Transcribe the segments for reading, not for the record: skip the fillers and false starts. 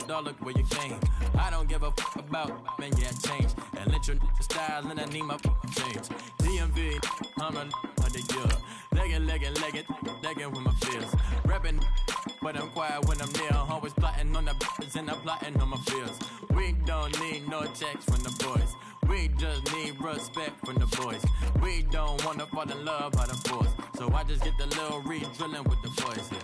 dog, look where you came. I don't give a fuck about, man, yeah, change. And let your style, and I need my change. DMV, I'm a of the year. Legging with my fears. Rapping, but I'm quiet when I'm near. Always plotting on the bitches and I'm plotting on my fears. We don't need no checks from the boys. We just need respect from the boys. We don't wanna fall in love by the force. So I just get the little re-drilling with the boys, yeah.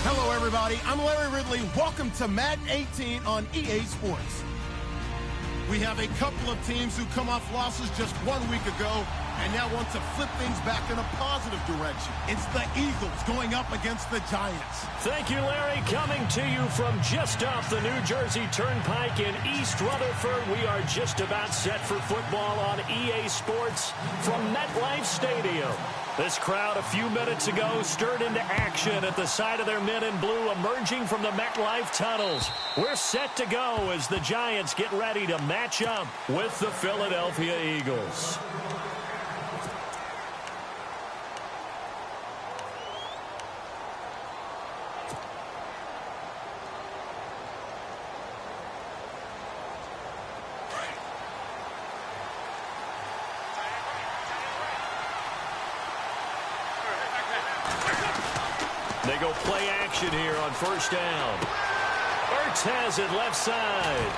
Hello, everybody. I'm Larry Ridley. Welcome to Madden 18 on EA Sports. We have a couple of teams who come off losses just 1 week ago and now want to flip things back in a positive direction. It's the Eagles going up against the Giants. Thank you, Larry. Coming to you from just off the New Jersey Turnpike in East Rutherford, we are just about set for football on EA Sports from MetLife Stadium. This crowd a few minutes ago stirred into action at the sight of their men in blue emerging from the MetLife tunnels. We're set to go as the Giants get ready to match up with the Philadelphia Eagles. They go play action here on first down. Ertz has it left side.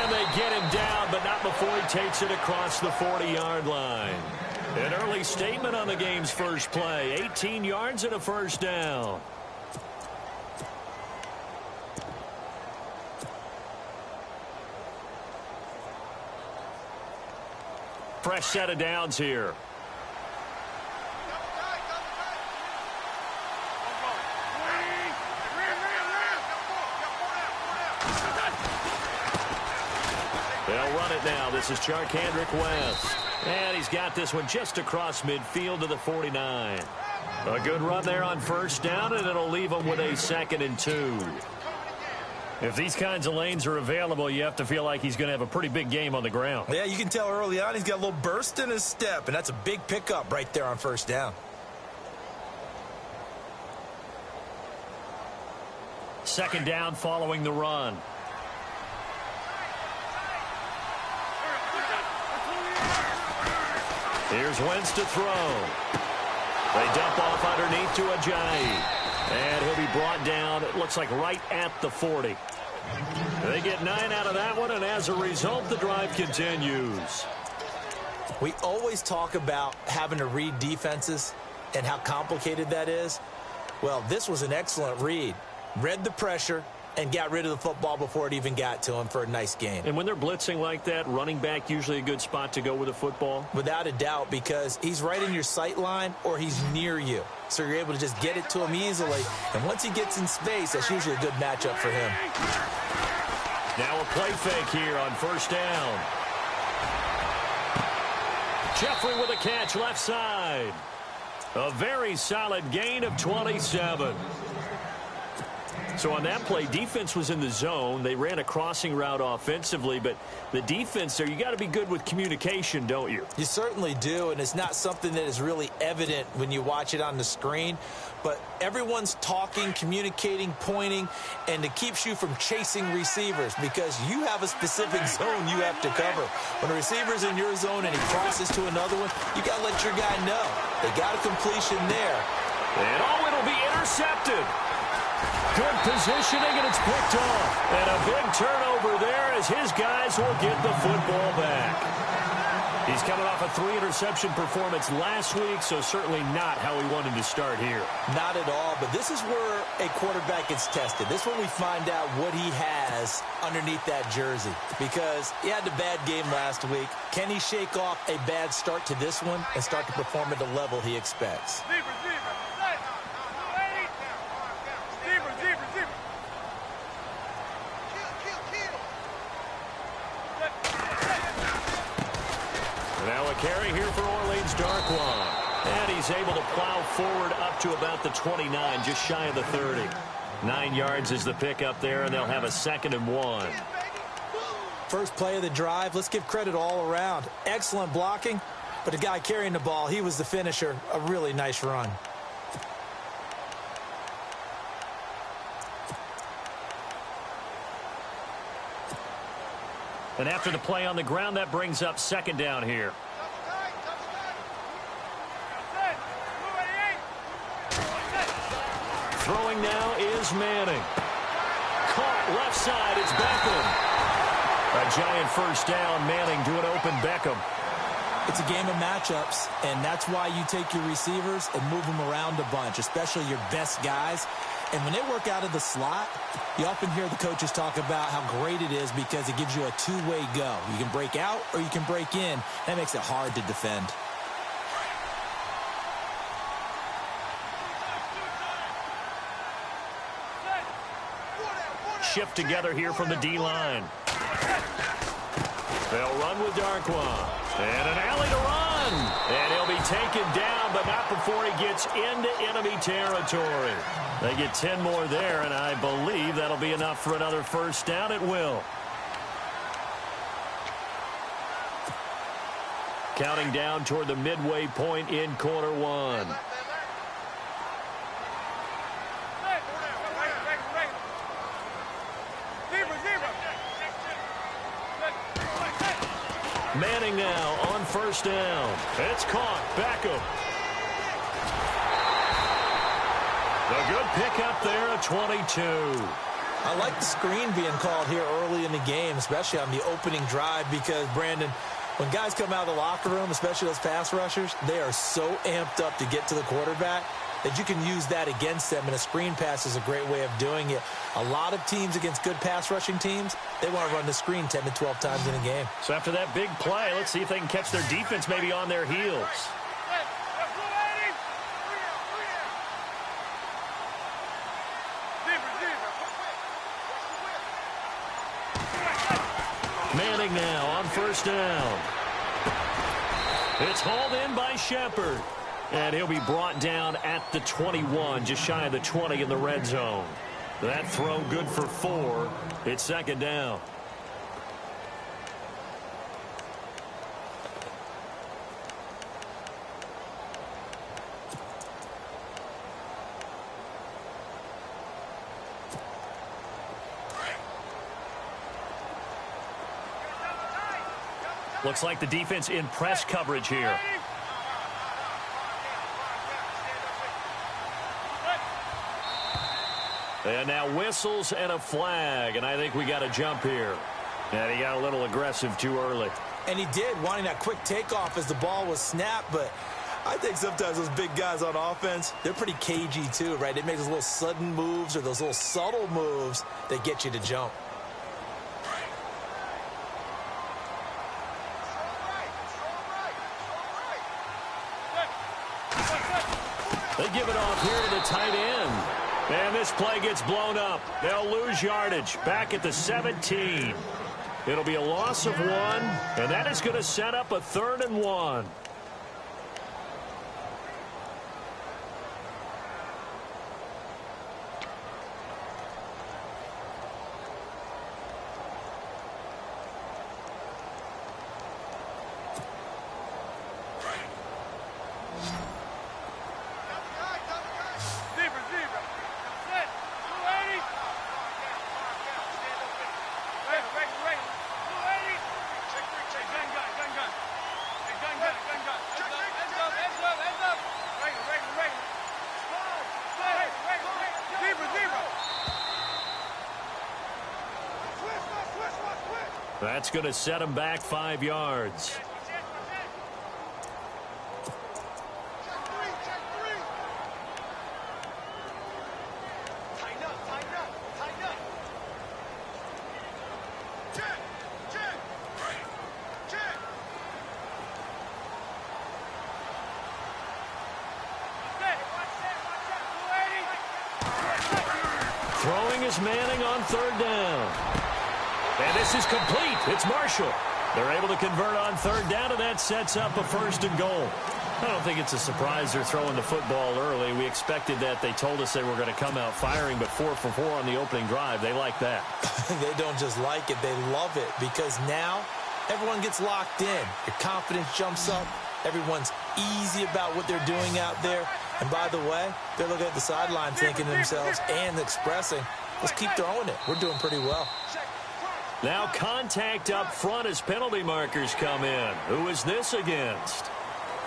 And they get him down, but not before he takes it across the 40-yard line. An early statement on the game's first play. 18 yards and a first down. Fresh set of downs here. They'll run it now. This is Charkandrick West. And he's got this one just across midfield to the 49. A good run there on first down, and it'll leave him with a 2nd and 2. If these kinds of lanes are available, you have to feel like he's going to have a pretty big game on the ground. Yeah, you can tell early on he's got a little burst in his step, and that's a big pickup right there on first down. Second down following the run. Here's Wentz to throw. They dump off underneath to Ajayi. And he'll be brought down, it looks like right at the 40. They get 9 out of that one, and as a result, the drive continues. We always talk about having to read defenses and how complicated that is. Well, this was an excellent read. Read the pressure and got rid of the football before it even got to him for a nice gain. And when they're blitzing like that, running back usually a good spot to go with a football? Without a doubt, because he's right in your sight line or he's near you. So you're able to just get it to him easily. And once he gets in space, that's usually a good matchup for him. Now a play fake here on first down. Jeffrey with a catch left side. A very solid gain of 27. So on that play, defense was in the zone. They ran a crossing route offensively, but the defense there, you got to be good with communication, don't you? You certainly do, and it's not something that is really evident when you watch it on the screen. But everyone's talking, communicating, pointing, and it keeps you from chasing receivers because you have a specific zone you have to cover. When a receiver's in your zone and he crosses to another one, you got to let your guy know. They got a completion there. And it'll be intercepted. Good positioning, and it's picked off. And a big turnover there as his guys will get the football back. He's coming off a 3-interception performance last week, so certainly not how he wanted to start here. Not at all, but this is where a quarterback gets tested. This is when we find out what he has underneath that jersey, because he had a bad game last week. Can he shake off a bad start to this one and start to perform at the level he expects? Now a carry here for Orleans Darkwan. And he's able to plow forward up to about the 29, just shy of the 30. 9 yards is the pickup there, and they'll have a 2nd and 1. First play of the drive, let's give credit all around. Excellent blocking, but the guy carrying the ball, he was the finisher. A really nice run. And after the play on the ground, that brings up 2nd down here. Throwing now is Manning. Caught left side, it's Beckham. A giant first down, Manning to an open Beckham. It's a game of matchups, and that's why you take your receivers and move them around a bunch, especially your best guys. And when they work out of the slot, you often hear the coaches talk about how great it is because it gives you a two-way go. You can break out or you can break in. That makes it hard to defend. Shift together here from the D-line. They'll run with Darkwan. And an alley to run. And he'll be taken down, but not before he gets into enemy territory. They get 10 more there, and I believe that'll be enough for another first down. It will. Counting down toward the midway point in quarter one. Manning now on first down. It's caught. Beckham. A good pickup there at 22. I like the screen being called here early in the game, especially on the opening drive, because, Brandon, when guys come out of the locker room, especially those pass rushers, they are so amped up to get to the quarterback that you can use that against them, and a screen pass is a great way of doing it. A lot of teams against good pass rushing teams, they want to run the screen 10 to 12 times in a game. So after that big play, let's see if they can catch their defense maybe on their heels. Manning now on first down. It's hauled in by Shepard. And he'll be brought down at the 21, just shy of the 20 in the red zone. That throw good for 4. It's second down. Looks like the defense in press coverage here. And now whistles and a flag, and I think we got a jump here. And he got a little aggressive too early. And he did, wanting that quick takeoff as the ball was snapped, but I think sometimes those big guys on offense, they're pretty cagey too, right? They make those little sudden moves or those little subtle moves that get you to jump. They give it off here to the tight end. And this play gets blown up. They'll lose yardage back at the 17. It'll be a loss of 1, and that is going to set up a 3rd and 1. That's going to set him back 5 yards. Throwing is Manning on third down. And this is complete. It's Marshall. They're able to convert on third down, and that sets up a 1st and goal. I don't think it's a surprise they're throwing the football early. We expected that. They told us they were going to come out firing, but 4 for 4 on the opening drive. They like that. They don't just like it. They love it because now everyone gets locked in. Your confidence jumps up. Everyone's easy about what they're doing out there. And by the way, they're looking at the sideline thinking to themselves and expressing, let's keep throwing it. We're doing pretty well. Now contact up front as penalty markers come in. Who is this against?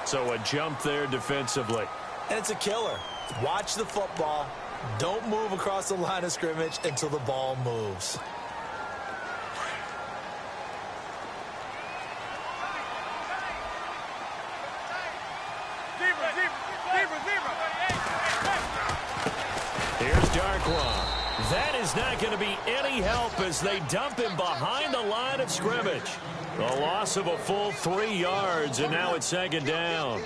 So a jump there defensively. And it's a killer. Watch the football. Don't move across the line of scrimmage until the ball moves. Here's Darkwa. That is not going to be any help as they dump him behind the line of scrimmage. A loss of a full 3 yards, and now it's 2nd down.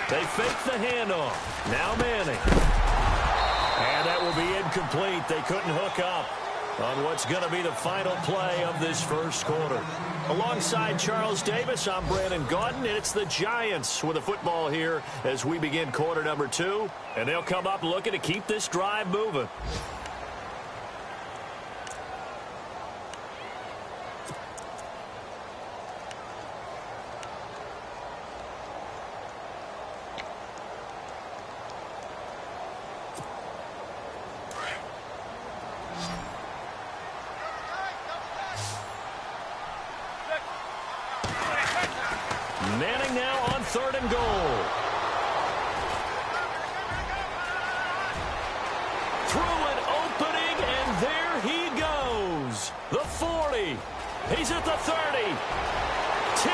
They fake the handoff. Now Manning. And that will be incomplete. They couldn't hook up on what's going to be the final play of this first quarter. Alongside Charles Davis, I'm Brandon Gaudin, and it's the Giants with the football here as we begin quarter number 2. And they'll come up looking to keep this drive moving. Manning now on 3rd and goal. Through an opening, and there he goes. The 40. He's at the 30. 10.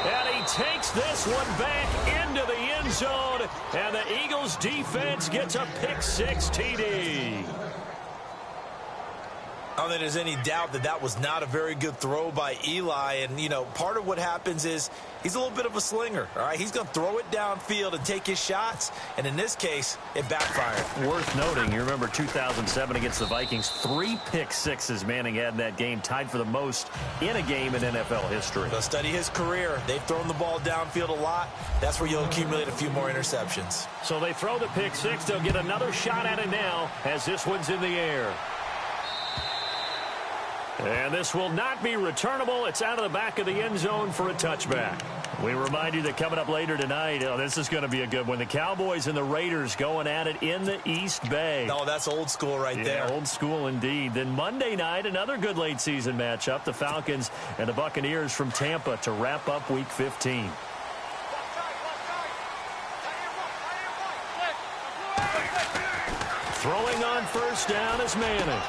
And he takes this one back into the end zone, and the Eagles defense gets a pick-6 TD. I don't think there's any doubt that that was not a very good throw by Eli. And, you know, part of what happens is he's a little bit of a slinger, all right? He's going to throw it downfield and take his shots. And in this case, it backfired. Worth noting, you remember 2007 against the Vikings, 3 pick-6s Manning had in that game, tied for the most in a game in NFL history. They'll study his career. They've thrown the ball downfield a lot. That's where you'll accumulate a few more interceptions. So they throw the pick-6. They'll get another shot at it now as this one's in the air. And this will not be returnable. It's out of the back of the end zone for a touchback. We remind you that coming up later tonight, this is going to be a good one. The Cowboys and the Raiders going at it in the East Bay. Oh, that's old school right there. Old school indeed. Then Monday night, another good late season matchup. The Falcons and the Buccaneers from Tampa to wrap up Week 15. Throwing on first down is Manning.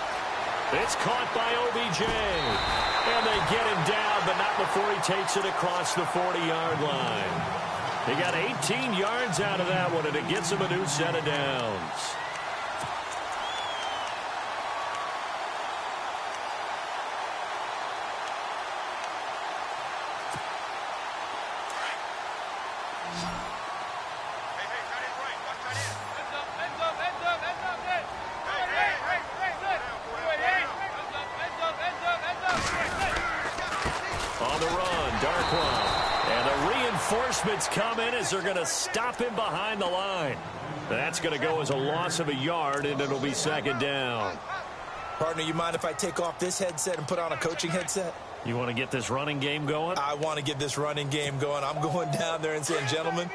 It's caught by OBJ. And they get him down, but not before he takes it across the 40-yard line. He got 18 yards out of that one, and it gets him a new set of downs. Come in as they're going to stop him behind the line. That's going to go as a loss of a yard, and it'll be 2nd down. Partner, you mind if I take off this headset and put on a coaching headset? You want to get this running game going? I want to get this running game going. I'm going down there and saying, gentlemen,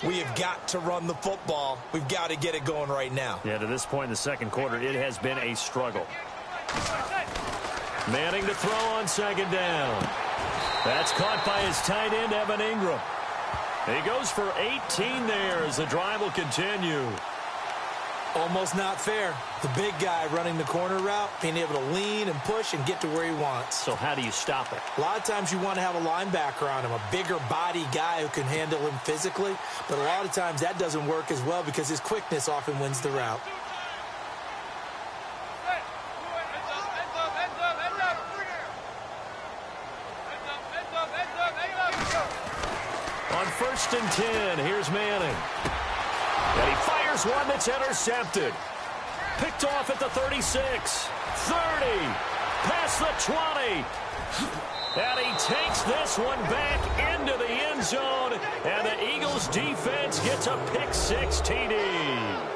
we have got to run the football. We've got to get it going right now. Yeah, to this point in the second quarter, it has been a struggle. Manning to throw on 2nd down. That's caught by his tight end, Evan Ingram. He goes for 18 there as the drive will continue. Almost not fair. The big guy running the corner route, being able to lean and push and get to where he wants. So how do you stop it? A lot of times you want to have a linebacker on him, a bigger body guy who can handle him physically. But a lot of times that doesn't work as well because his quickness often wins the route. On 1st and 10, here's Manning. And he fires one that's intercepted. Picked off at the 36, 30, past the 20. And he takes this one back into the end zone. And the Eagles defense gets a pick 6 TD.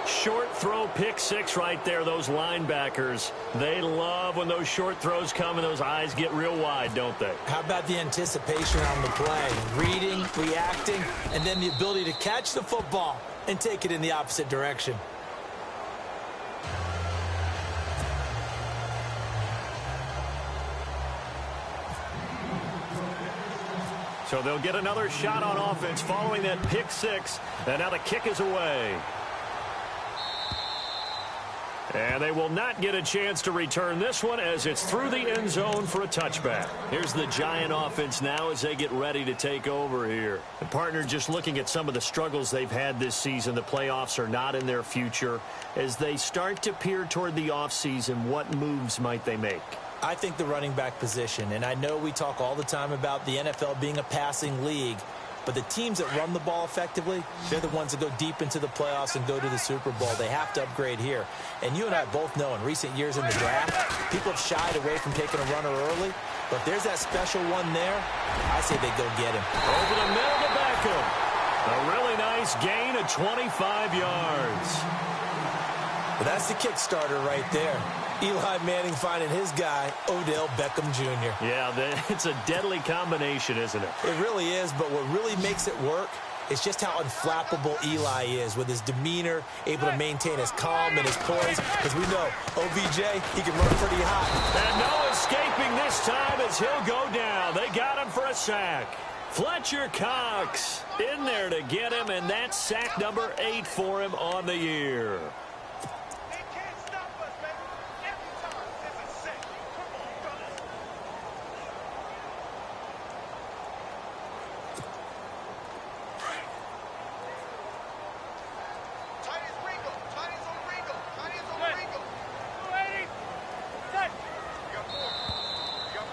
Short throw pick 6 right there. Those linebackers, they love when those short throws come and those eyes get real wide, don't they? How about the anticipation on the play? Reading, reacting, and then the ability to catch the football and take it in the opposite direction. So they'll get another shot on offense following that pick 6. And now the kick is away. And they will not get a chance to return this one as it's through the end zone for a touchback. Here's the Giant offense now as they get ready to take over here. The partner, just looking at some of the struggles they've had this season, the playoffs are not in their future. As they start to peer toward the offseason, what moves might they make? I think the running back position, and I know we talk all the time about the NFL being a passing league, but the teams that run the ball effectively, they're the ones that go deep into the playoffs and go to the Super Bowl. They have to upgrade here. And you and I both know in recent years in the draft, people have shied away from taking a runner early. But there's that special one there. I say they go get him. Over the middle to Beckham. A really nice gain of 25 yards. But that's the kickstarter right there. Eli Manning finding his guy, Odell Beckham Jr. Yeah, it's a deadly combination, isn't it? It really is, but what really makes it work is just how unflappable Eli is with his demeanor, able to maintain his calm and his poise. Because we know, OBJ, he can run pretty hot. And no escaping this time as he'll go down. They got him for a sack. Fletcher Cox in there to get him, and that's sack number 8 for him on the year.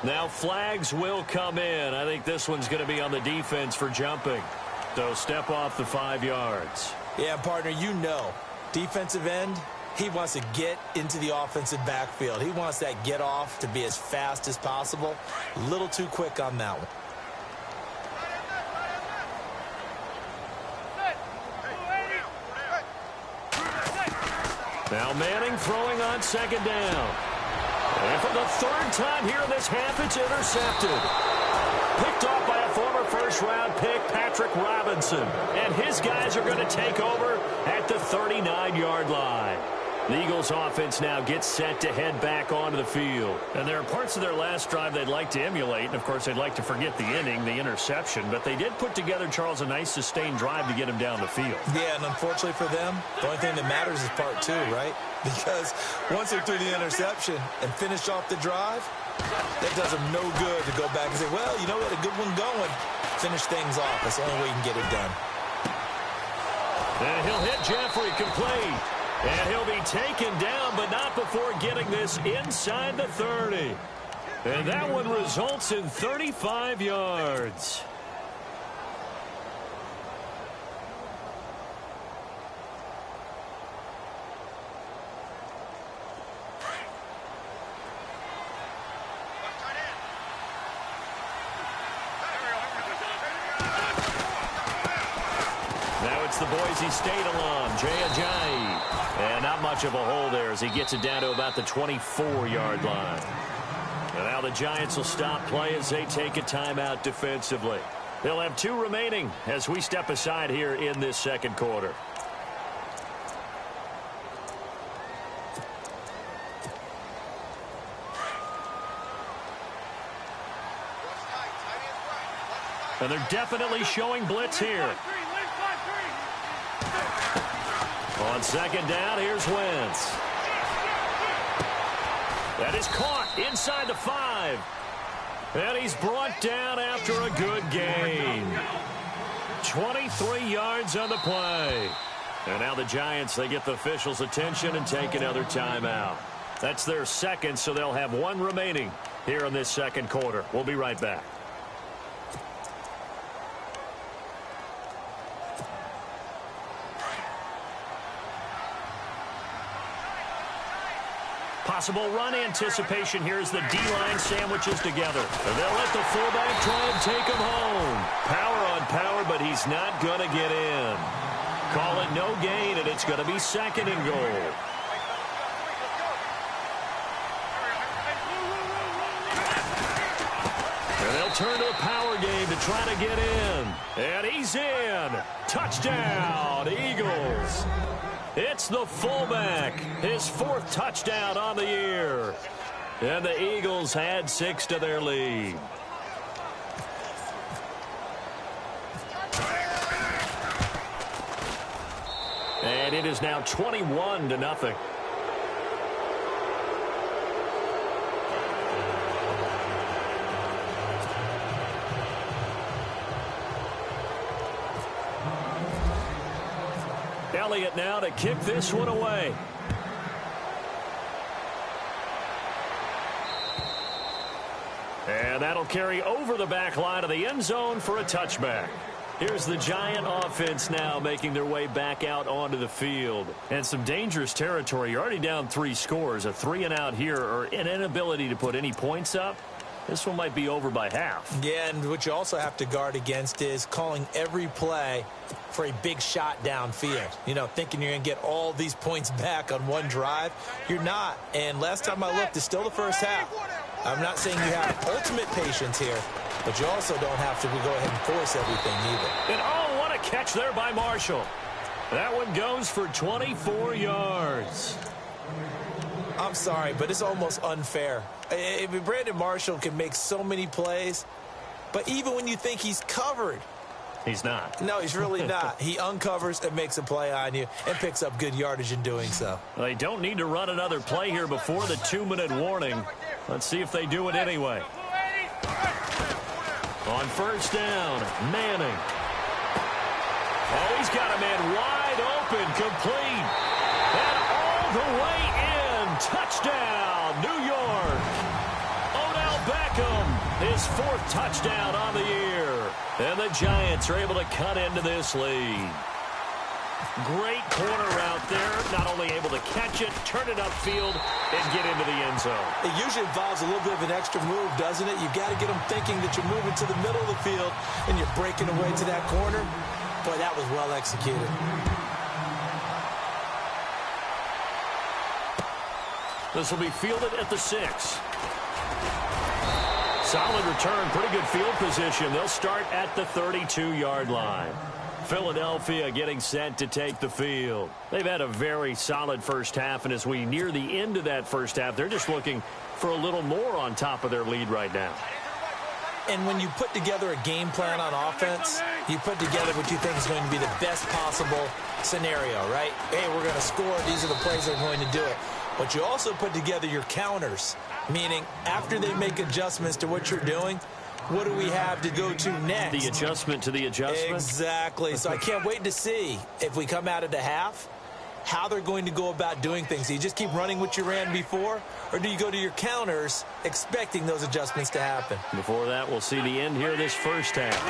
Now flags will come in. I think this one's going to be on the defense for jumping. So step off the 5 yards. Yeah, partner, you know, defensive end, he wants to get into the offensive backfield. He wants that get off to be as fast as possible. A little too quick on that one. Now Manning throwing on 2nd down. And for the 3rd time here in this half, it's intercepted. Picked off by a former first-round pick, Patrick Robinson. And his guys are going to take over at the 39-yard line. The Eagles offense now gets set to head back onto the field. And there are parts of their last drive they'd like to emulate. And, of course, they'd like to forget the inning, the interception. But they did put together, Charles, a nice sustained drive to get him down the field. Yeah, and unfortunately for them, the only thing that matters is part 2, right? Because once they threw the interception and finished off the drive, that does them no good to go back and say, well, you know, we had a good one going. Finish things off. That's the only way you can get it done. And he'll hit Jeffrey complete. And he'll be taken down, but not before getting this inside the 30. And that one results in 35 yards. Now it's the Boise State alum, Jay Ajayi. And not much of a hole there as he gets it down to about the 24-yard line. And now the Giants will stop play as they take a timeout defensively. They'll have 2 remaining as we step aside here in this 2nd quarter. And they're definitely showing blitz here. On second down, here's Wentz. That is caught inside the 5. And he's brought down after a good gain. 23 yards on the play. And now the Giants, they get the officials' attention and take another timeout. That's their second, so they'll have one remaining here in this second quarter. We'll be right back. Possible run anticipation here as the D-line sandwiches together. And they'll let the fullback try and take him home. Power on power, but he's not going to get in. Call it no gain, and it's going to be second and goal. And they'll turn to the power game to try to get in. And he's in. Touchdown, Eagles. It's the fullback, his 4th touchdown on the year. And the Eagles add 6 to their lead. And it is now 21-0. Elliott now to kick this one away. And that'll carry over the back line of the end zone for a touchback. Here's the Giant offense now making their way back out onto the field. And some dangerous territory. You're already down 3 scores. A 3-and-out here or an inability to put any points up. This one might be over by half. Yeah, and what you also have to guard against is calling every play for a big shot downfield. You know, thinking you're going to get all these points back on one drive. You're not. And last time I looked, it's still the first half. I'm not saying you have ultimate patience here, but you also don't have to go ahead and force everything either. And oh, what a catch there by Marshall. That one goes for 24 yards. I'm sorry, but it's almost unfair. Brandon Marshall can make so many plays, but even when you think he's covered, he's not. No, he's really not. He uncovers and makes a play on you and picks up good yardage in doing so. They don't need to run another play here before the 2-minute warning. Let's see if they do it anyway. On first down, Manning. Oh, he's got a man wide open, complete. And all the way in. Touchdown, New York. Odell Beckham, his 4th touchdown on the year. And the Giants are able to cut into this lead. Great corner route there. Not only able to catch it, turn it upfield, and get into the end zone. It usually involves a little bit of an extra move, doesn't it? You've got to get them thinking that you're moving to the middle of the field and you're breaking away to that corner. Boy, that was well executed. This will be fielded at the 6. Solid return, pretty good field position. They'll start at the 32-yard line. Philadelphia getting set to take the field. They've had a very solid first half, and as we near the end of that first half, they're just looking for a little more on top of their lead right now. And when you put together a game plan on offense, you put together what you think is going to be the best possible scenario, right? Hey, we're going to score. These are the plays that are going to do it. But you also put together your counters, meaning after they make adjustments to what you're doing, what do we have to go to next? The adjustment to the adjustment? Exactly. So I can't wait to see if we come out of the half, how they're going to go about doing things. Do you just keep running what you ran before, or do you go to your counters expecting those adjustments to happen? Before that, we'll see the end here this first half.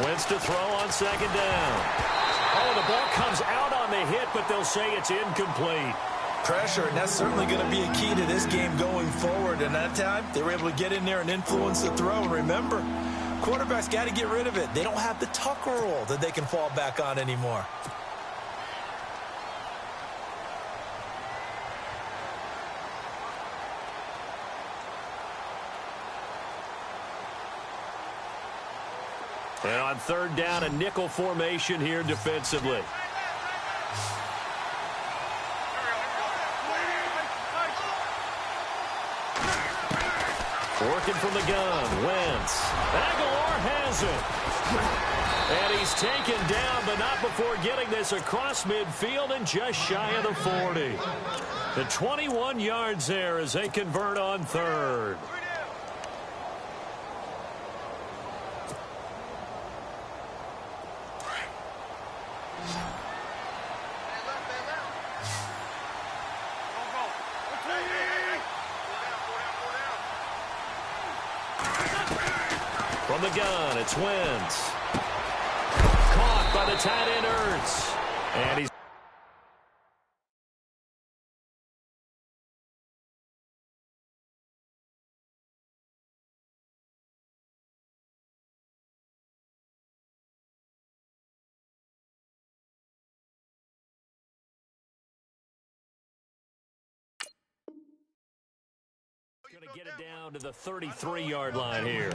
Wentz to throw on second down. Oh, the ball comes out on the hit, but they'll say it's incomplete. Pressure, and that's certainly going to be a key to this game going forward. And that time, they were able to get in there and influence the throw. And remember, quarterbacks got to get rid of it. They don't have the Tucker rule that they can fall back on anymore. And on third down, a nickel formation here defensively. Working from the gun, Wentz. Aguilar has it. And he's taken down, but not before getting this across midfield and just shy of the 40. The 21 yards there as they convert on third. From the gun, it's Wentz. Caught by the tight end, Ertz. And he's going to get it down to the 33-yard line here.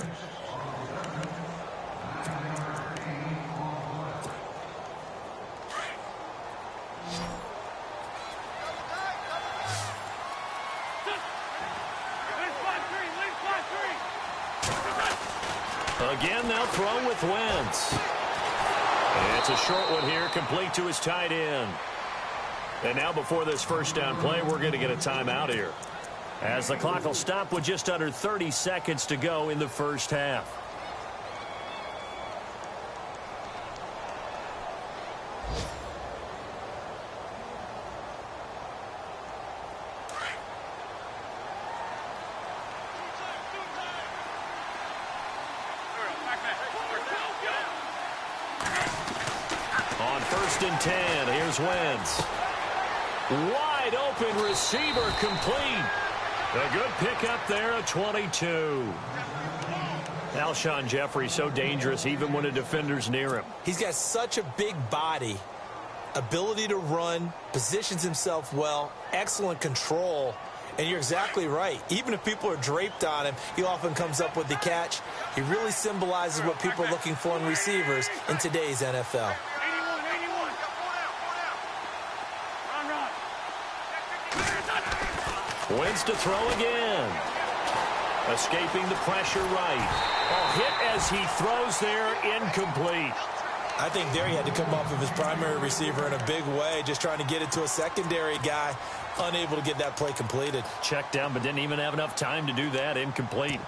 Again, they'll throw with Wentz. And it's a short one here, complete to his tight end. And now before this first down play, we're going to get a timeout here, as the clock will stop with just under 30 seconds to go in the first half. On 1st and 10, here's Wentz. Wide open receiver, complete. A good pickup there at 22. Alshon Jeffrey so dangerous even when a defender's near him. He's got such a big body, ability to run, positions himself well, excellent control. And you're exactly right. Even if people are draped on him, he often comes up with the catch. He really symbolizes what people are looking for in receivers in today's NFL. Wentz to throw again. Escaping the pressure right. A hit as he throws there, incomplete. I think there he had to come off of his primary receiver in a big way, just trying to get it to a secondary guy, unable to get that play completed. Checked down, but didn't even have enough time to do that. Incomplete.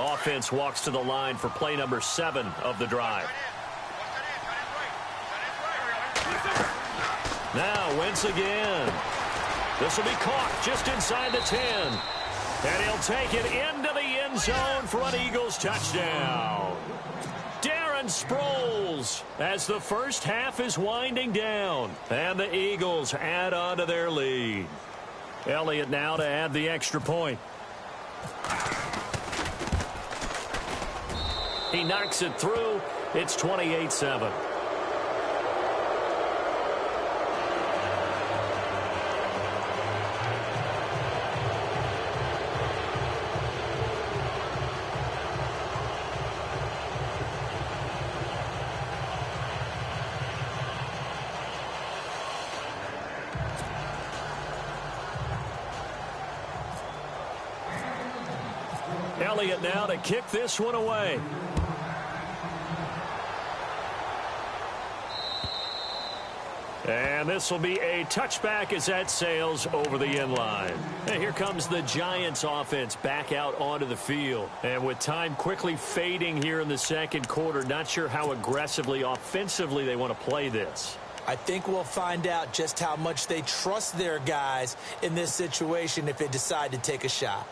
Offense walks to the line for play number 7 of the drive. Now Wentz again. This will be caught just inside the 10. And he'll take it into the end zone for an Eagles touchdown. Darren Sproles as the first half is winding down. And the Eagles add on to their lead. Elliott now to add the extra point. He knocks it through. It's 28-7. Elliott now to kick this one away. And this will be a touchback as that sails over the end line. And here comes the Giants offense back out onto the field. And with time quickly fading here in the second quarter, not sure how aggressively, offensively they want to play this. I think we'll find out just how much they trust their guys in this situation if they decide to take a shot.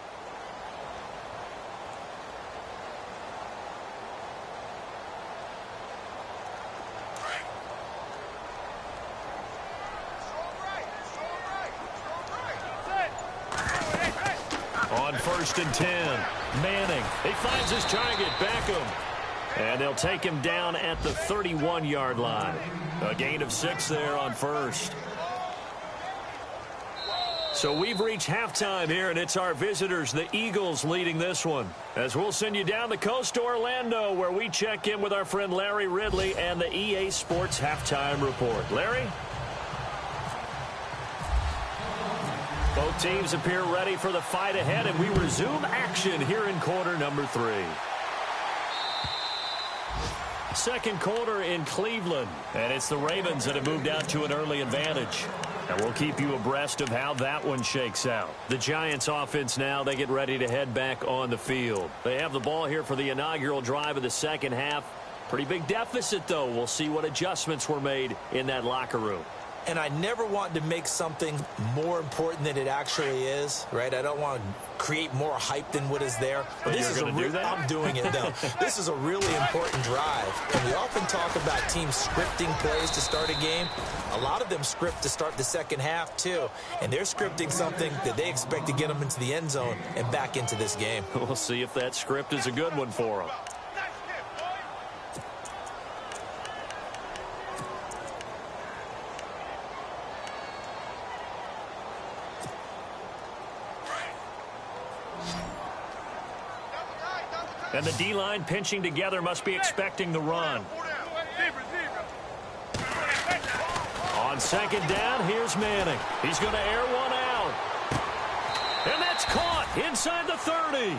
On 1st and 10, Manning. He finds his target, Beckham. And they'll take him down at the 31-yard line. A gain of 6 there on 1st. So we've reached halftime here, and it's our visitors, the Eagles, leading this one. As we'll send you down the coast to Orlando, where we check in with our friend Larry Ridley and the EA Sports Halftime Report. Larry? Both teams appear ready for the fight ahead, and we resume action here in quarter number 3. Second quarter in Cleveland, and it's the Ravens that have moved out to an early advantage. And we'll keep you abreast of how that one shakes out. The Giants offense now, they get ready to head back on the field. They have the ball here for the inaugural drive of the second half. Pretty big deficit, though. We'll see what adjustments were made in that locker room. And I never want to make something more important than it actually is, right? I don't want to create more hype than what is there. But this is I'm doing it, though. This is a really important drive. And we often talk about teams scripting plays to start a game. A lot of them script to start the second half, too. And they're scripting something that they expect to get them into the end zone and back into this game. We'll see if that script is a good one for them. And the D-line pinching together must be expecting the run. On second down, here's Manning. He's going to air one out. And that's caught inside the 30.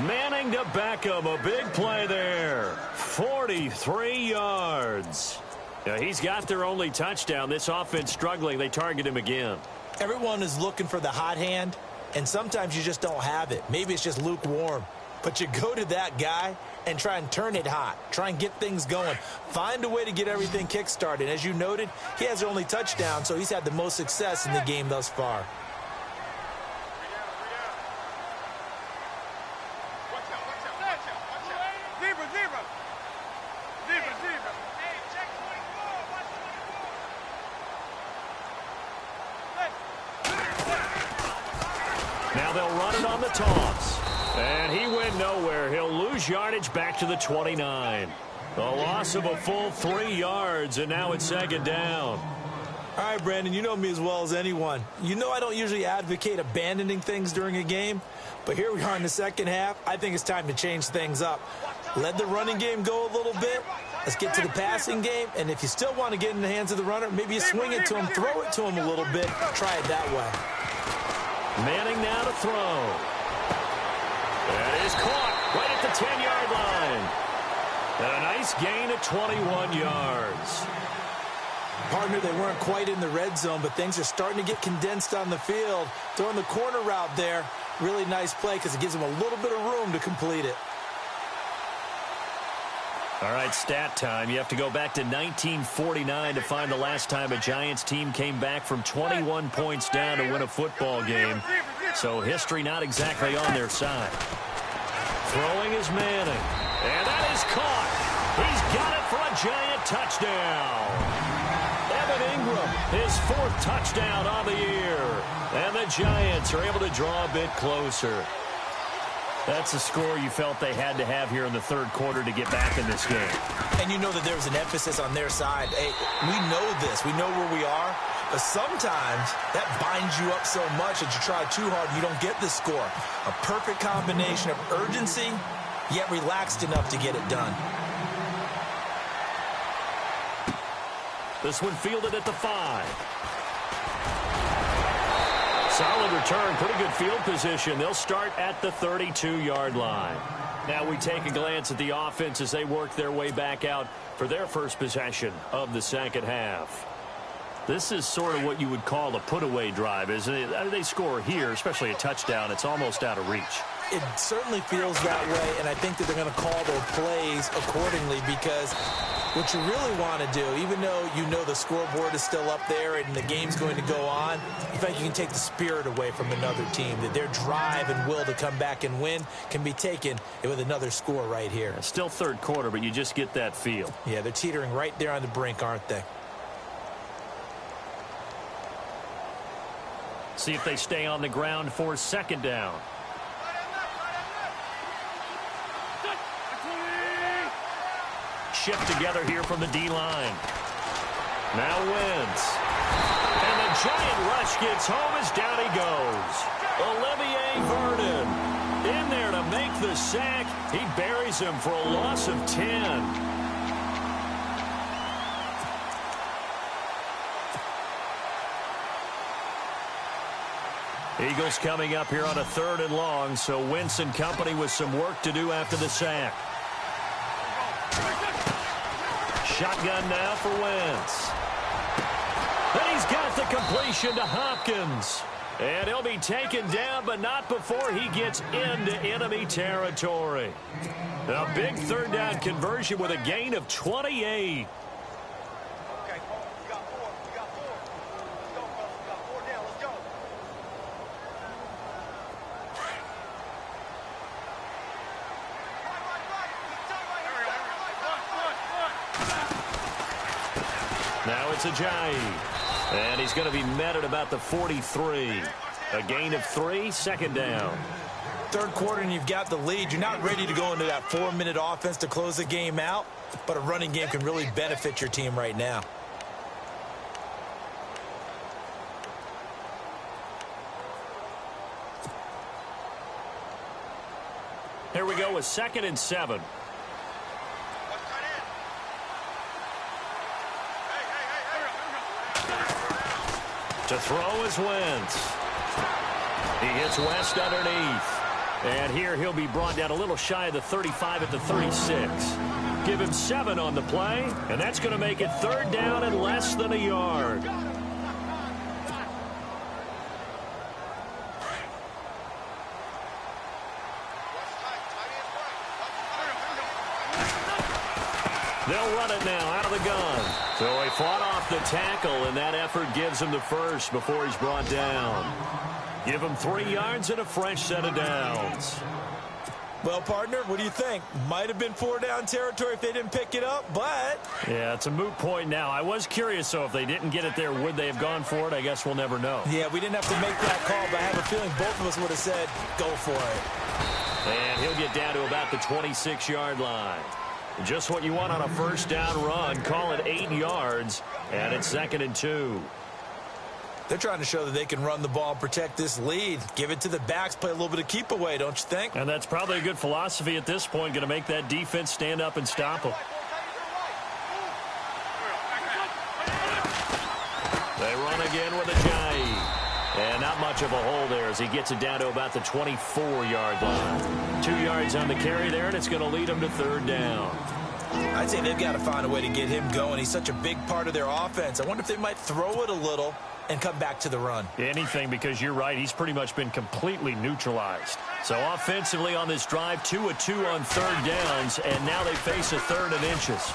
Manning to Beckham, a big play there. 43 yards. Now, he's got their only touchdown. This offense struggling. They target him again. Everyone is looking for the hot hand, and sometimes you just don't have it. Maybe it's just lukewarm. But you go to that guy and try and turn it hot. Try and get things going. Find a way to get everything kick-started. As you noted, he has their only touchdown, so he's had the most success in the game thus far. Now they'll run it on the toss. And he went nowhere. He'll lose yardage back to the 29. A loss of a full 3 yards, and now it's second down. All right, Brandon, you know me as well as anyone. You know I don't usually advocate abandoning things during a game, but here we are in the second half. I think it's time to change things up. Let the running game go a little bit. Let's get to the passing game, and if you still want to get in the hands of the runner, maybe you swing it to him, throw it to him a little bit. Try it that way. Manning now to throw. That is caught right at the 10-yard line. A nice gain of 21 yards. Partner, they weren't quite in the red zone, but things are starting to get condensed on the field. Throwing the corner route there, really nice play because it gives them a little bit of room to complete it. All right, stat time. You have to go back to 1949 to find the last time a Giants team came back from 21 points down to win a football game. So history not exactly on their side. Throwing is Manning. And that is caught. He's got it for a Giant touchdown. Evan Ingram, his 4th touchdown on the year. And the Giants are able to draw a bit closer. That's a score you felt they had to have here in the third quarter to get back in this game. And you know that there was an emphasis on their side. Hey, we know this. We know where we are. But sometimes that binds you up so much that you try too hard, you don't get the score. A perfect combination of urgency, yet relaxed enough to get it done. This one fielded at the 5. Solid return, pretty good field position. They'll start at the 32-yard line. Now we take a glance at the offense as they work their way back out for their first possession of the second half. This is sort of what you would call a put-away drive, isn't it? They score here, especially a touchdown. It's almost out of reach. It certainly feels that way, and I think that they're going to call their plays accordingly because what you really want to do, even though you know the scoreboard is still up there and the game's going to go on, in fact, you can take the spirit away from another team, that their drive and will to come back and win can be taken with another score right here. Still third quarter, but you just get that feel. Yeah, they're teetering right there on the brink, aren't they? See if they stay on the ground for second down. Shift together here from the D-line. Now Wentz. And the giant rush gets home as down he goes. Olivier Vernon in there to make the sack. He buries him for a loss of 10. Eagles coming up here on a 3rd and long, so Wentz and company with some work to do after the sack. Shotgun now for Wentz. And he's got the completion to Hopkins. And he'll be taken down, but not before he gets into enemy territory. A big 3rd down conversion with a gain of 28. Now it's Ajayi. And he's going to be met at about the 43. A gain of 3, 2nd down. 3rd quarter and you've got the lead. You're not ready to go into that 4-minute offense to close the game out, but a running game can really benefit your team right now. Here we go with 2nd and 7. To throw is Wentz. He hits West underneath. And here he'll be brought down a little shy of the 35 at the 36. Give him 7 on the play, and that's going to make it 3rd down and less than a yard. They'll run it now out of the gun. So he fought off the tackle, and that effort gives him the first before he's brought down. Give him 3 yards and a fresh set of downs. Well, partner, what do you think? Might have been 4-down territory if they didn't pick it up, but... Yeah, it's a moot point now. I was curious, so if they didn't get it there, would they have gone for it? I guess we'll never know. Yeah, we didn't have to make that call, but I have a feeling both of us would have said, go for it. And he'll get down to about the 26-yard line. Just what you want on a 1st down run. Call it 8 yards, and it's 2nd and 2. They're trying to show that they can run the ball and protect this lead. Give it to the backs, play a little bit of keep away, don't you think? And that's probably a good philosophy at this point, going to make that defense stand up and stop them. They run again with Ajayi. And not much of a hole there as he gets it down to about the 24-yard line. 2 yards on the carry there, and it's going to lead him to 3rd down. I'd say they've got to find a way to get him going. He's such a big part of their offense. I wonder if they might throw it a little and come back to the run. Anything, because you're right. He's pretty much been completely neutralized. So offensively on this drive, 2 of 2 on 3rd downs, and now they face a 3rd and inches.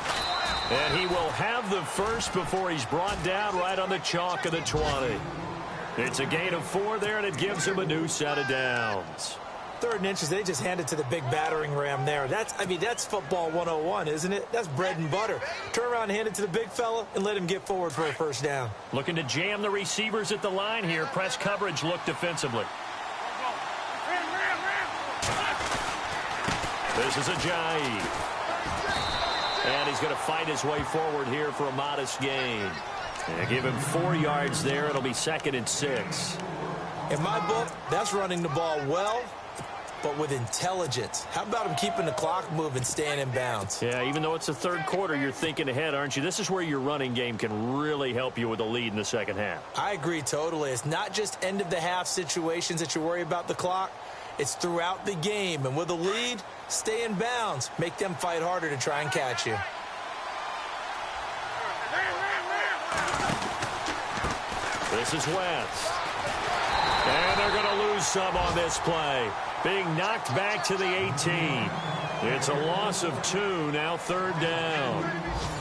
And he will have the first before he's brought down right on the chalk of the 20. It's a gain of 4 there, and it gives him a new set of downs. 3rd and inches, they just hand it to the big battering ram there. That's football 101, isn't it? That's bread and butter. Turn around and hand it to the big fella and let him get forward for a 1st down. Looking to jam the receivers at the line here. Press coverage look defensively. This is Ajayi. And he's going to fight his way forward here for a modest gain. And give him 4 yards there. It'll be 2nd and 6. In my book, that's running the ball well, but with intelligence. How about him keeping the clock moving, staying in bounds? Yeah, even though it's the 3rd quarter, you're thinking ahead, aren't you? This is where your running game can really help you with a lead in the 2nd half. I agree totally. It's not just end-of-the-half situations that you worry about the clock. It's throughout the game. And with a lead, stay in bounds. Make them fight harder to try and catch you. This is Wentz. And they're going to lose some on this play. Being knocked back to the 18. It's a loss of 2, now 3rd down.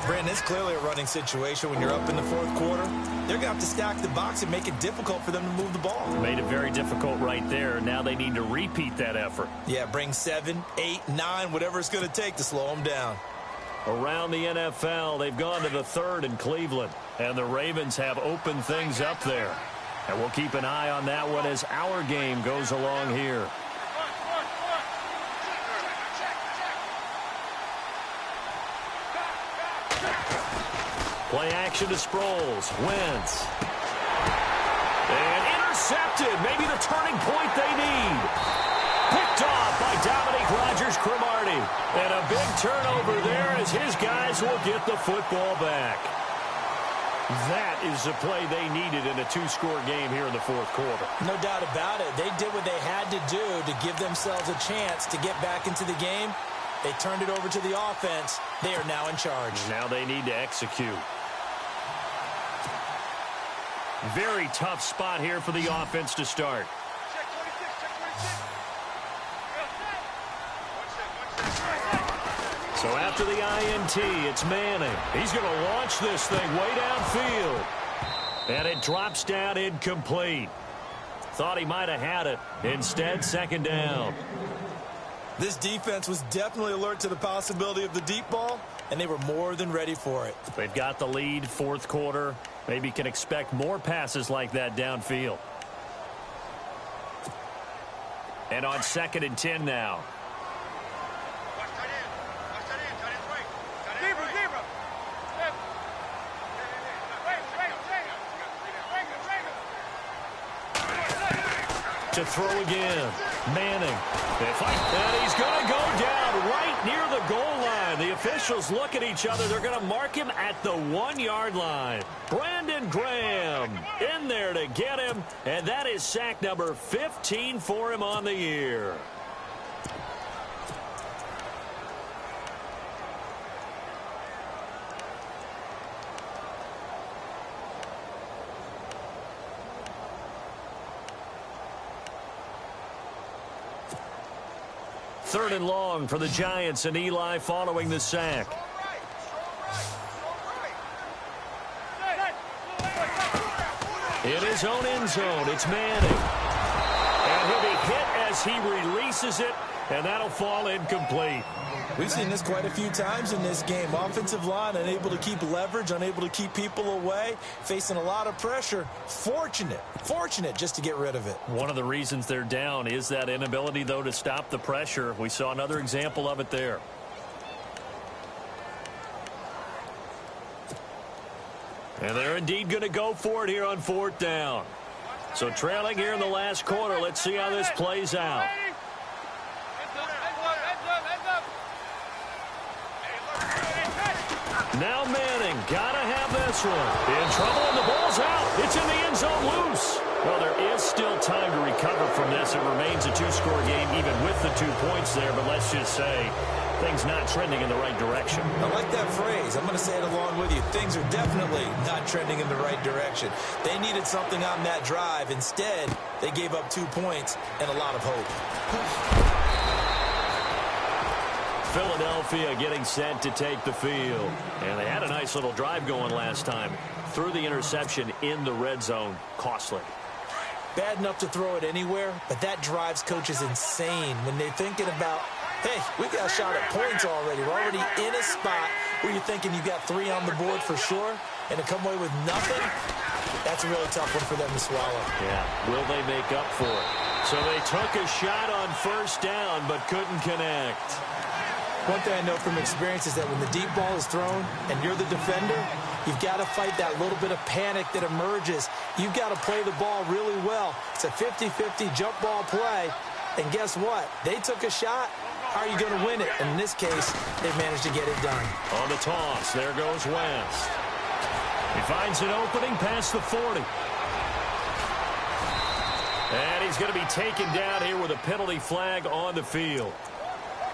Brandon, it's clearly a running situation when you're up in the 4th quarter. They're going to have to stack the box and make it difficult for them to move the ball. Made it very difficult right there. Now they need to repeat that effort. Yeah, bring 7, 8, 9, whatever it's going to take to slow them down. Around the NFL, they've gone to the 3rd in Cleveland. And the Ravens have opened things up there. And we'll keep an eye on that one as our game goes along here. Play action to Sproles. Wentz. And intercepted. Maybe the turning point they need. Picked off by Dominique Rodgers-Cromartie. And a big turnover there as his guys will get the football back. That is the play they needed in a two-score game here in the fourth quarter. No doubt about it. They did what they had to do to give themselves a chance to get back into the game. They turned it over to the offense. They are now in charge. Now they need to execute. Very tough spot here for the offense to start. So after the INT, it's Manning. He's going to launch this thing way downfield. And it drops down incomplete. Thought he might have had it. Instead, second down. This defense was definitely alert to the possibility of the deep ball, and they were more than ready for it. They've got the lead, fourth quarter. Maybe can expect more passes like that downfield. And on 2nd and 10 now. To throw again. Manning. And he's going to go down right near the goal line. The officials look at each other. They're going to mark him at the 1-yard line. Brandon Graham in there to get him. And that is sack number 15 for him on the year. Third and long for the Giants, and Eli following the sack. In his own end zone, it's Manning. And he'll be hit as he releases it, and that'll fall incomplete. We've seen this quite a few times in this game. Offensive line unable to keep leverage, unable to keep people away, facing a lot of pressure. Fortunate just to get rid of it. One of the reasons they're down is that inability, though, to stop the pressure. We saw another example of it there. And they're indeed going to go for it here on 4th down. So trailing here in the last quarter, let's see how this plays out. Now Manning, gotta have this one. In trouble, and the ball's out. It's in the end zone loose. Well, there is still time to recover from this. It remains a two-score game, even with the 2 points there. But let's just say things not trending in the right direction. I like that phrase. I'm going to say it along with you. Things are definitely not trending in the right direction. They needed something on that drive. Instead, they gave up 2 points and a lot of hope. Philadelphia getting set to take the field. And they had a nice little drive going last time. Threw the interception in the red zone. Costly. Bad enough to throw it anywhere, but that drives coaches insane when they're thinking about, hey, we got a shot at points already. We're already in a spot where you're thinking you got 3 on the board for sure, and to come away with nothing, that's a really tough one for them to swallow. Yeah, will they make up for it? So they took a shot on 1st down, but couldn't connect. One thing I know from experience is that when the deep ball is thrown and you're the defender, you've got to fight that little bit of panic that emerges. You've got to play the ball really well. It's a 50-50 jump ball play. And guess what? They took a shot. How are you going to win it? And in this case, they've managed to get it done. On the toss, there goes West. He finds an opening past the 40. And he's going to be taken down here with a penalty flag on the field.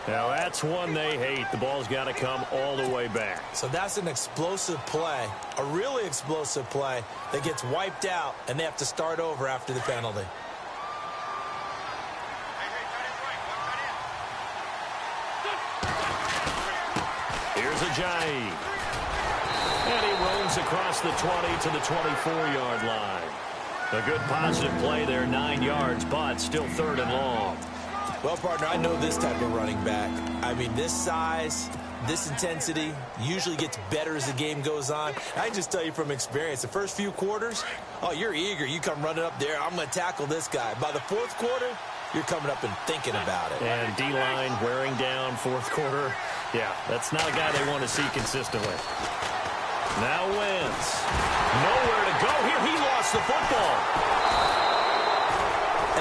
Now, that's one they hate. The ball's got to come all the way back. So that's an explosive play, a really explosive play that gets wiped out, and they have to start over after the penalty. Here's Ajayi. And he roams across the 20 to the 24-yard line. A good positive play there, 9 yards, but still 3rd and long. Well, partner, I know this type of running back. I mean, this size, this intensity usually gets better as the game goes on. I can just tell you from experience, the first few quarters, oh, you're eager. You come running up there. I'm going to tackle this guy. By the 4th quarter, you're coming up and thinking about it. And D-line wearing down 4th quarter. Yeah, that's not a guy they want to see consistently. Now Wentz. Nowhere to go here. He lost the football.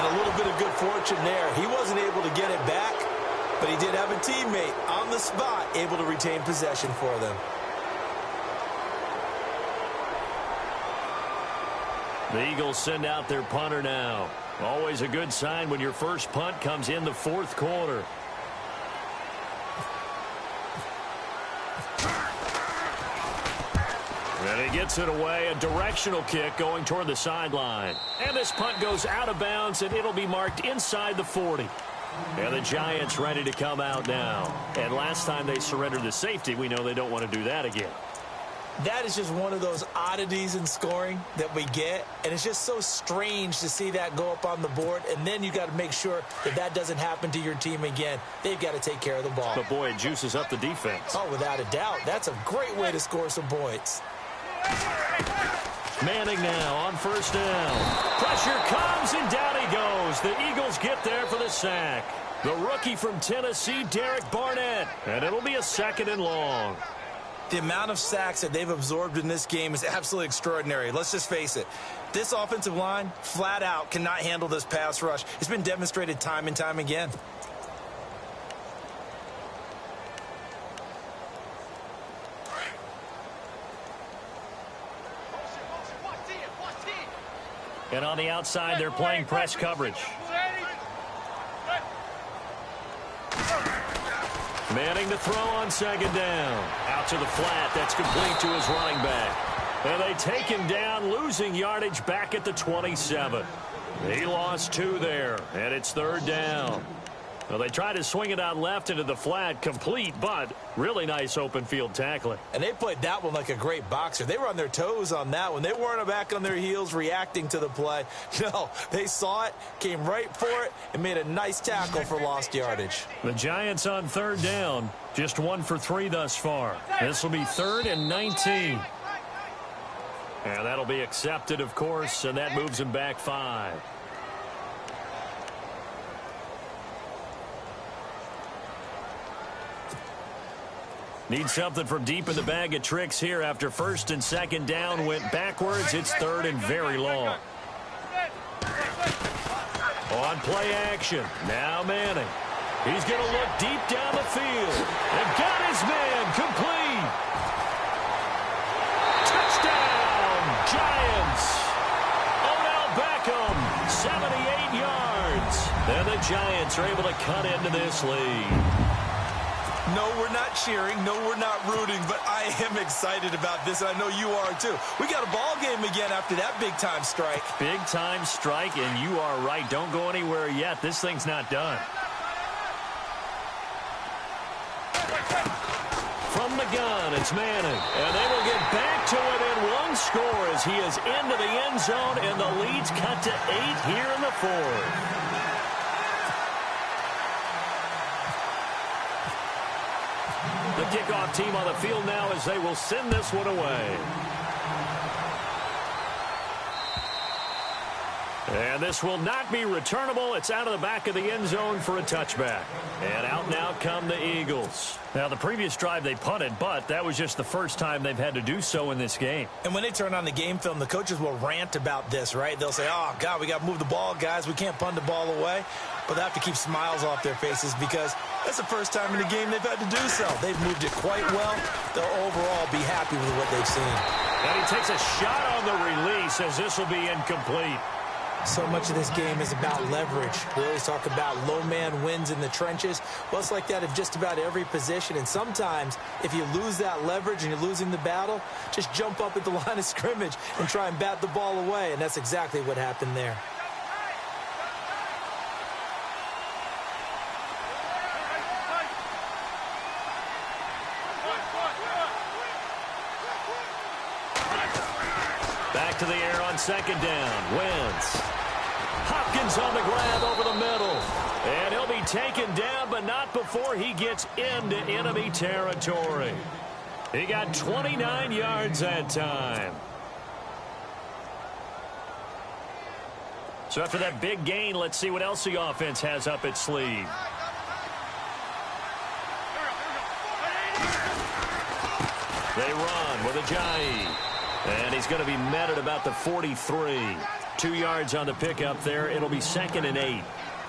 And a little bit of good fortune there. He wasn't able to get it back, but he did have a teammate on the spot able to retain possession for them. The Eagles send out their punter now. Always a good sign when your first punt comes in the fourth quarter. And he gets it away, a directional kick going toward the sideline. And this punt goes out of bounds, and it'll be marked inside the 40. And the Giants ready to come out now. And last time they surrendered the safety, we know they don't want to do that again. That is just one of those oddities in scoring that we get, and it's just so strange to see that go up on the board, and then you got to make sure that that doesn't happen to your team again. They've got to take care of the ball. But, boy, it juices up the defense. Oh, without a doubt. That's a great way to score some points. Manning now on first down. Pressure comes, and down he goes. The Eagles get there for the sack. The rookie from Tennessee, Derek Barnett, and it'll be a 2nd and long. The amount of sacks that they've absorbed in this game is absolutely extraordinary. Let's just face it. This offensive line, flat out, cannot handle this pass rush. It's been demonstrated time and time again. And on the outside, they're playing press coverage. Manning to throw on 2nd down. Out to the flat. That's complete to his running back. And they take him down, losing yardage back at the 27. He lost 2 there, and it's 3rd down. Well, they tried to swing it out left into the flat, complete, but really nice open field tackling. And they played that one like a great boxer. They were on their toes on that one. They weren't back on their heels reacting to the play. No, they saw it, came right for it, and made a nice tackle for lost yardage. The Giants on 3rd down, just 1 for 3 thus far. This will be 3rd and 19. And that'll be accepted, of course, and that moves them back 5. Need something from deep in the bag of tricks here after 1st and 2nd down went backwards. It's 3rd and very long. On play action. Now Manning. He's going to look deep down the field. And got his man complete. Touchdown, Giants. Odell Beckham, 78 yards. And the Giants are able to cut into this lead. No, we're not cheering. No, we're not rooting, but I am excited about this, and I know you are too. We got a ball game again after that big-time strike. Big-time strike, and you are right. Don't go anywhere yet. This thing's not done. From the gun, it's Manning, and they will get back to it in one score as he is into the end zone, and the lead's cut to 8 here in the 4th. The kickoff team on the field now as they will send this one away. And this will not be returnable. It's out of the back of the end zone for a touchback. And out now come the Eagles. Now, the previous drive they punted, but that was just the first time they've had to do so in this game. And when they turn on the game film, the coaches will rant about this, right? They'll say, oh, God, we got to move the ball, guys. We can't punt the ball away. But they have to keep smiles off their faces because that's the first time in the game they've had to do so. They've moved it quite well. They'll overall be happy with what they've seen. And he takes a shot on the release as this will be incomplete. So much of this game is about leverage. We always talk about low man wins in the trenches. Well, it's like that of just about every position. And sometimes, if you lose that leverage and you're losing the battle, just jump up at the line of scrimmage and try and bat the ball away. And that's exactly what happened there. Back to the air on 2nd down. Wentz. Hopkins on the grab over the middle. And he'll be taken down, but not before he gets into enemy territory. He got 29 yards that time. So after that big gain, let's see what else the offense has up its sleeve. They run with Ajayi. And he's going to be met at about the 43. 2 yards on the pickup there. It'll be 2nd and 8.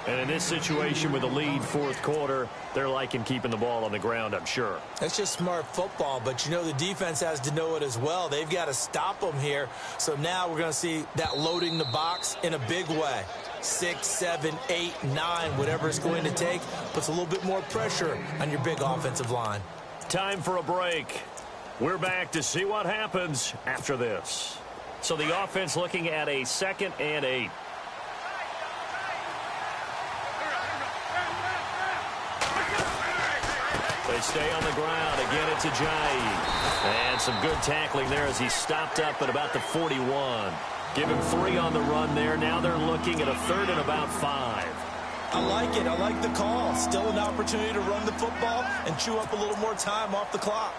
And in this situation with a lead fourth quarter, they're liking keeping the ball on the ground, I'm sure. That's just smart football, but you know the defense has to know it as well. They've got to stop them here. So now we're going to see that loading the box in a big way. 6, 7, 8, 9, whatever it's going to take, puts a little bit more pressure on your big offensive line. Time for a break. We're back to see what happens after this. So the offense looking at a 2nd and 8. They stay on the ground. Again, it's Ajayi. And some good tackling there as he stopped up at about the 41. Give him 3 on the run there. Now they're looking at a 3rd and about 5. I like it. I like the call. Still an opportunity to run the football and chew up a little more time off the clock.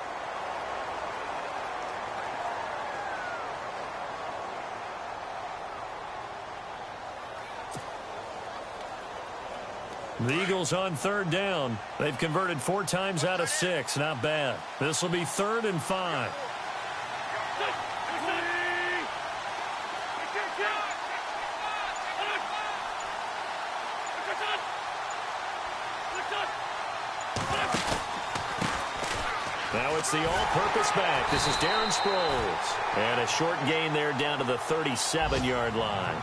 The Eagles on 3rd down. They've converted 4 times out of 6. Not bad. This will be 3rd and 5. Now it's the all-purpose back. This is Darren Sproles. And a short gain there down to the 37-yard line.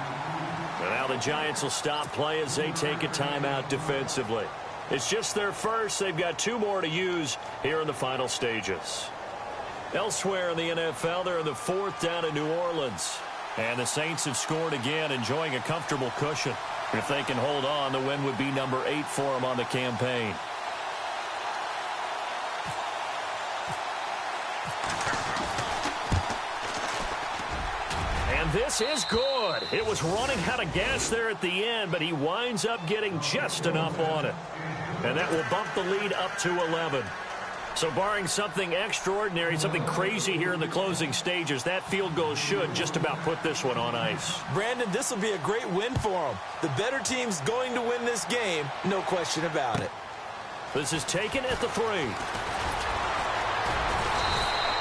And now the Giants will stop play as they take a timeout defensively. It's just their first. They've got 2 more to use here in the final stages. Elsewhere in the NFL, they're in the 4th down in New Orleans. And the Saints have scored again, enjoying a comfortable cushion. If they can hold on, the win would be number 8 for them on the campaign. This is good. It was running out of gas there at the end, but he winds up getting just enough on it. And that will bump the lead up to 11. So barring something extraordinary, something crazy here in the closing stages, that field goal should just about put this one on ice. Brandon, this will be a great win for him. The better team's going to win this game, no question about it. This is taken at the 3.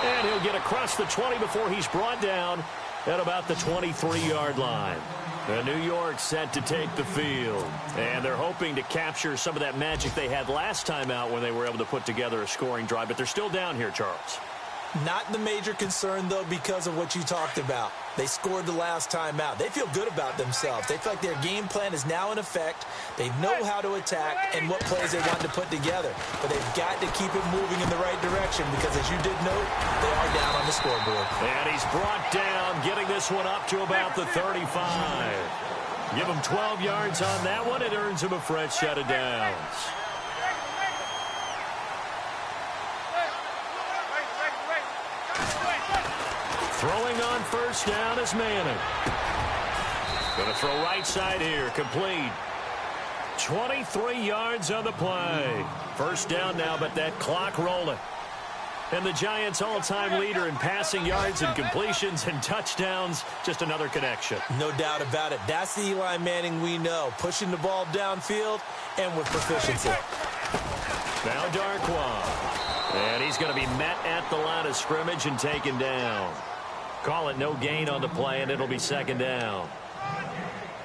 And he'll get across the 20 before he's brought down at about the 23-yard line. And New York set to take the field. And they're hoping to capture some of that magic they had last time out when they were able to put together a scoring drive. But they're still down here, Charles. Not the major concern, though, because of what you talked about. They scored the last time out. They feel good about themselves. They feel like their game plan is now in effect. They know how to attack and what plays they want to put together. But they've got to keep it moving in the right direction because, as you did note, they are down on the scoreboard. And he's brought down, getting this one up to about the 35. Give him 12 yards on that one. It earns him a fresh set of downs. Throwing on first down is Manning. Going to throw right side here. Complete. 23 yards on the play. First down now, but that clock rolling. And the Giants' all-time leader in passing yards and completions and touchdowns. Just another connection. No doubt about it. That's the Eli Manning we know. Pushing the ball downfield and with proficiency. Now Darkwa. And he's going to be met at the line of scrimmage and taken down. Call it no gain on the play, and it'll be second down.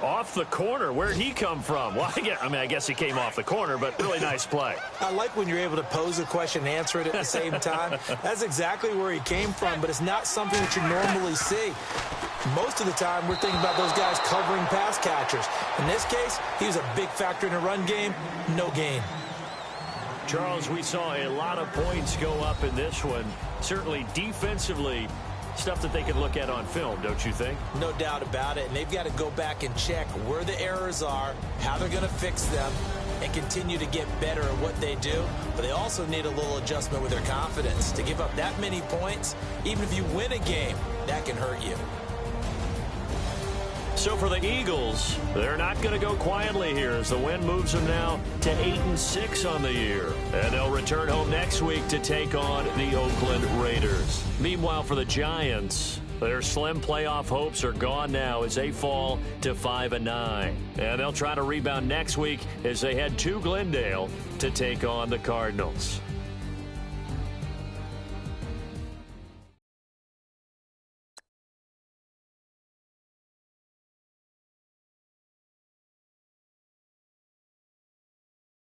Off the corner. Where'd he come from? Well, I guess he came off the corner, but really nice play. I like when you're able to pose a question and answer it at the same time. That's exactly where he came from, but it's not something that you normally see. Most of the time, we're thinking about those guys covering pass catchers. In this case, he was a big factor in the run game. No gain. Charles, we saw a lot of points go up in this one. Certainly defensively, stuff that they could look at on film, don't you think? No doubt about it. And they've got to go back and check where the errors are, how they're going to fix them, and continue to get better at what they do. But they also need a little adjustment with their confidence. To give up that many points, even if you win a game, that can hurt you. So for the Eagles, they're not going to go quietly here as the win moves them now to 8-6 on the year. And they'll return home next week to take on the Oakland Raiders. Meanwhile, for the Giants, their slim playoff hopes are gone now as they fall to 5-9. And they'll try to rebound next week as they head to Glendale to take on the Cardinals.